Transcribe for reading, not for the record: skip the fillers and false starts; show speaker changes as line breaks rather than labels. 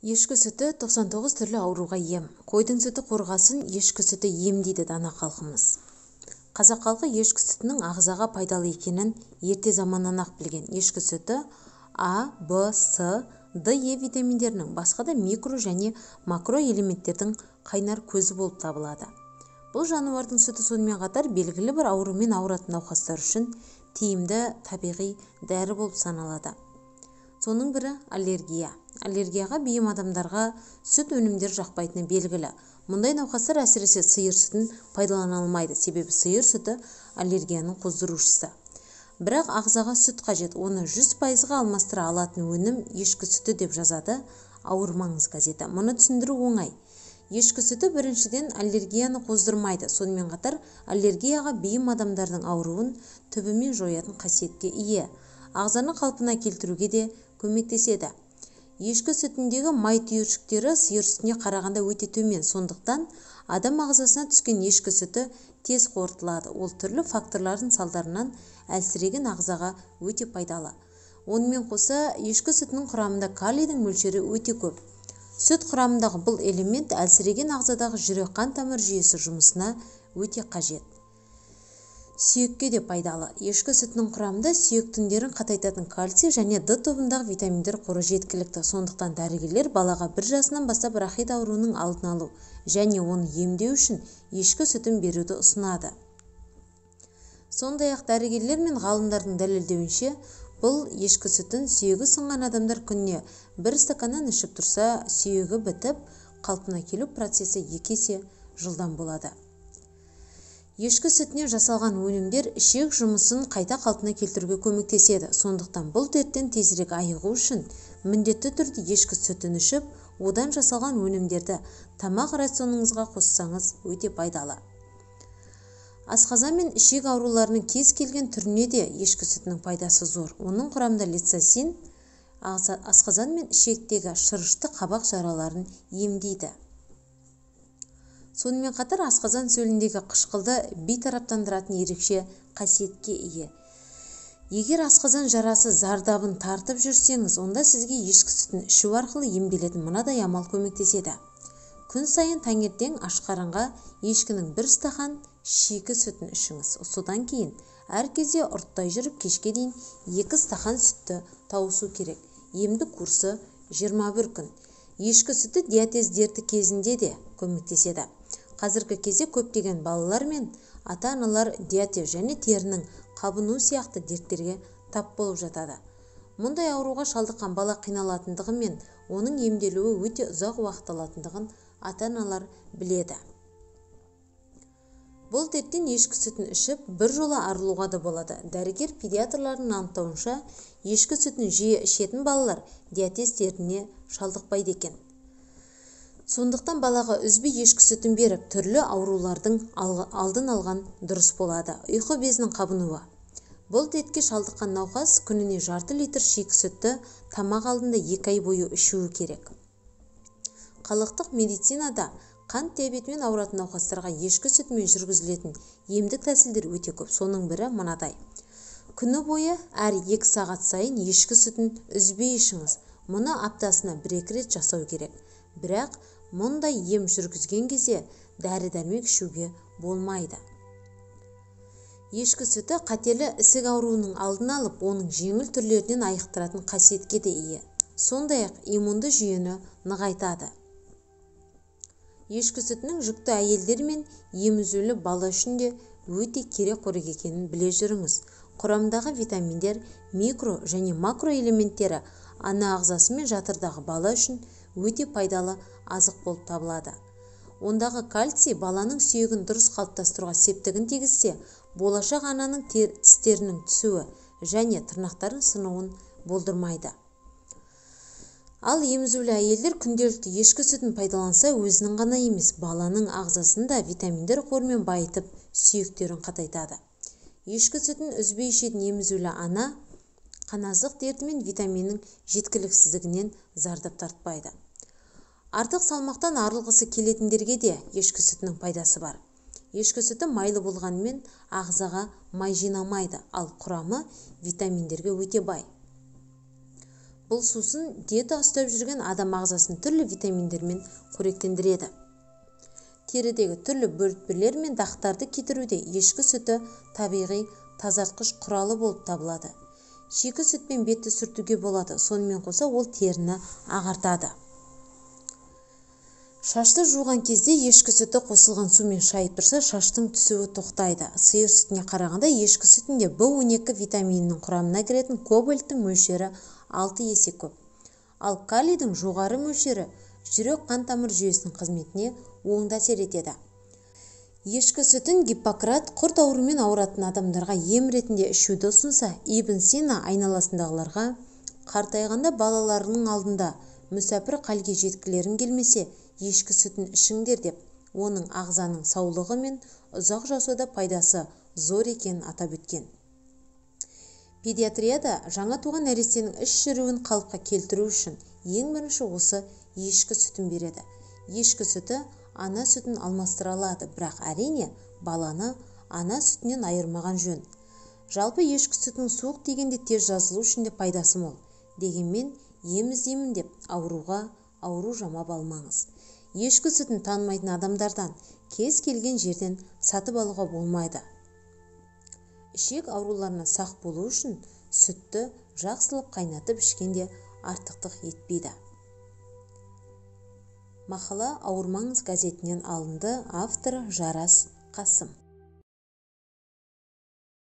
Ешкі сүті 99 түрлі ауруға ем. Қойдың сүті қорғасын, ешкі сүті ем дейді дана халқымыз. Қазақ халқы ешкі сүтінің ағзаға пайдалы екенін ерте заманнан ақ білген. Ешкі сүті А, Б, С, Д, Е витаминдерінің басқа да микро және макро элементтердің қайнар көзі болып табылады. Бұл жануардың сүті сонымен қатар белгілі бір аурумен ауыратын науқастар үшін тиімді табиғи дәрі болып саналады. Соның бірі аллергия. Аллергияға бейім адамдарға сүт өнімдері жақпайтыны белгілі. Мұндай науқастар әсіресе сиыр сүтін пайдалана алмайды, себебі сиыр сүті аллергияның қоздырушысы. Бірақ ағзаға сүт қажет, оны 100%-ға алмастыра алатын өнім ешкі сүті деп жазады Ауырмаңыз газеті. Мұны түсіндіру оңай. Ешкі сүті біріншіден аллергияны қоздырмайды, сонымен қатар аллергияға бейім адамдардың ауруын түбімен жоятын қасиетке ие. Ағзаны қалпына келтіруге де көмектеседі. Ешкі сүтіндегі май түйіршіктері сиыр сүтіне қарағанда өте төмен, сондықтан адам ағзасына түскен ешкі сүті тез қорытылады. Ол түрлі факторлардың салдарынан әлсіреген ағзаға өте пайдалы. Онымен қоса ешкі сүтінің құрамында калийдің мөлшері өте көп. Сүт құрамындағы бұл элемент әлсіреген ағзадағы жүрек қан тамыр жүйесі жұмысына өте қажет. Сүйекке де пайдалы. Ешкі сүтінің құрамында сүйек тіндерін қатайтатын кальций және Д тобындағы витаминдер қоры жеткілікті. Сондықтан дәрігерлер балаға 1 жасынан бастап рахит ауруының алдын алу және оны емдеу үшін ешкі сүтін беруді ұсынады. Сондай-ақ дәрігерлер мен ғалымдардың дәлелдеуінше, бұл ешкі сүтін сүйегі сынған адамдар күніне 1 стаканнан ішіп тұрса, сүйегі бітіп, қалпына келу процесі 2 есе жылдам болады. Ешкі сүтіне жасалған өнімдер ішек жұмысын қайта қалпына келтіруге көмектеседі. Сондықтан бұл дерттен тезірек айығу үшін міндетті түрде ешкі сүтін ішіп, одан жасалған өнімдерді тамақ рационыңызға қоссаңыз өте пайдалы. Асқазан мен ішек ауруларының кез келген түріне де ешкі сүтінің пайдасы зор. Оның құрамында лецитин асқазан мен ішектегі шырышты қабақ жараларын емдейді. Сонымен қатар асқазан сөліндегі қышқылды бейтараптандыратын ерекше қасиетке ие. Егер асқазан жарасы зардабын тартып жүрсеңіз, онда сізге ешкі сүтін ішу арқылы емделетін мынадай амал көмектеседі. Күн сайын таңертең аш қарынға ешкінің 1 стақан шикі сүтін ішіңіз. Содан кейін әр кезде ұрттай жүріп кешке дейін 2 стақан сүтті тауысу керек. Емдік курсы 21 күн. Ешкі сүті диатез дерті кезінде де көмектеседі. Қазіргі кезде көптеген балалар мен ата-аналар диатез және терінің қабыну сияқты дерттерге тап болып жатады. Мұндай ауруға шалдыққан бала қиналатындығы мен оның емделуі өте ұзақ уақыт алатындығын ата-аналар біледі. Бұл дерттен ешкі сүтін ішіп, бір жола арылуға да болады. Дәрігер педиатрлардың анықтауынша, ешкі сүтін жиі ішетін балалар диатез дертіне шалдықпайды екен. Сондықтан балаға үзбей ешкі сүтін беріп, түрлі аурулардың алдын алған дұрыс болады. Ұйқы безінің қабынуы. Бұл дертке шалдыққан науқас күніне жарты литр шикі сүтті тамақ алдында 2 ай бойы ішуі керек. Халықтық медицинада қант диабетімен ауыратын науқастарға ешкі сүтімен жүргізілетін емдік тәсілдер өте көп. Соның бірі мынадай. Күні бойы әр 2 сағат сайын ешкі сүтін үзбей ішіңіз. Мұны аптасына 1-2 рет жасау керек. Бірақ мұндай ем жүргізген кезде дәрі-дәрмек ішуге болмайды. Ешкі сүті қатерлі ісік ауруының алдын алып, оның жеңіл түрлерінен айықтыратын қасиетке де ие. Сондай-ақ иммунды жүйені нығайтады. Ешкі сүтінің жүкті әйелдер мен емізулі бала үшін де өте керек қорек екенін біле жүріңіз. Құрамдағы витаминдер, микро және макро элементтері ана ағзасы мен жатырдағы бала үшін өте пайдалы азық болып табылады. Ондағы кальций баланың сүйегін дұрыс қалыптастыруға септігін тигізсе, болашақ ананың тістерінің түсуі және тырнақтарын сынуын болдырмайды. Ал емізулі әйелдер күнделікті ешкі сүтін пайдаланса, өзінің ғана емес, баланың ағзасында витаминдер қорымен байытып, сүйектерін қатайтады. Ешкі сүтін үзбей ішетін емізулі ана қаназық дерті мен витаминнің жеткіліксіздігінен зардап тартпайды. Артық салмақтан арылғысы келетіндерге де ешкі сүтінің пайдасы бар. Ешкі сүті майлы болғанымен ағзаға май жинамайды, ал құрамы витаминдерге өте бай. Бұл сусын диета ұстап жүрген адам ағзасын түрлі витаминдермен қоректендіреді. Терідегі түрлі бөртпелер мен дақтарды кетіруде ешкі сүті табиғи тазартқыш құралы болып табылады. Шикі сүтпен бетті сүртуге болады, сонымен қоса ол теріні ағартады. Шашты жуған кезде ешкі сүті қосылған сумен шайып тұрса, шаштың түсуі тоқтайды. Сиыр сүтіне қарағанда ешкі сүтінде В12 витаминінің құрамына кіретін кобальттың мөлшері 6 есе көп. Ал калийдің жоғары мөлшері жүрек қан тамыр жүйесінің қызметіне оң әсер етеді. Ешкі сүтін Гиппократ құрт ауруымен ауыратын адамдарға ем ретінде ішуді ұсынса, Ибн Сина айналасындағыларға қартайғанда балаларының алдында мүсәпір халге жеткілерің келмесе, ешкі сүтін ішіңдер деп, оның ағзаның саулығы мен ұзақ жасауда пайдасы зор екенін атап өткен. Педиатрияда жаңа туған нәрестенің іш жүруін қалыпқа келтіру үшін ең бірінші осы ешкі сүтін береді. Ешкі сүті ана сүтін алмастыра алады, бірақ әрине баланы ана сүтінен айырмаған жөн. Жалпы ешкі сүтінің суық тигенде тез жазылу үшін де пайдасы мол. Дегенмен ем іздеймін деп ауру жамап алмаңыз. Ешкі сүтін танымайтын адамдардан кез келген жерден сатып алуға болмайды. Ішек ауруларына сақ болу үшін сүтті жақсылап қайнатып ішкенде артықтық етпейді. Мақала Ауырмаңыз газетінен алынды. Авторы Жарас Қасым.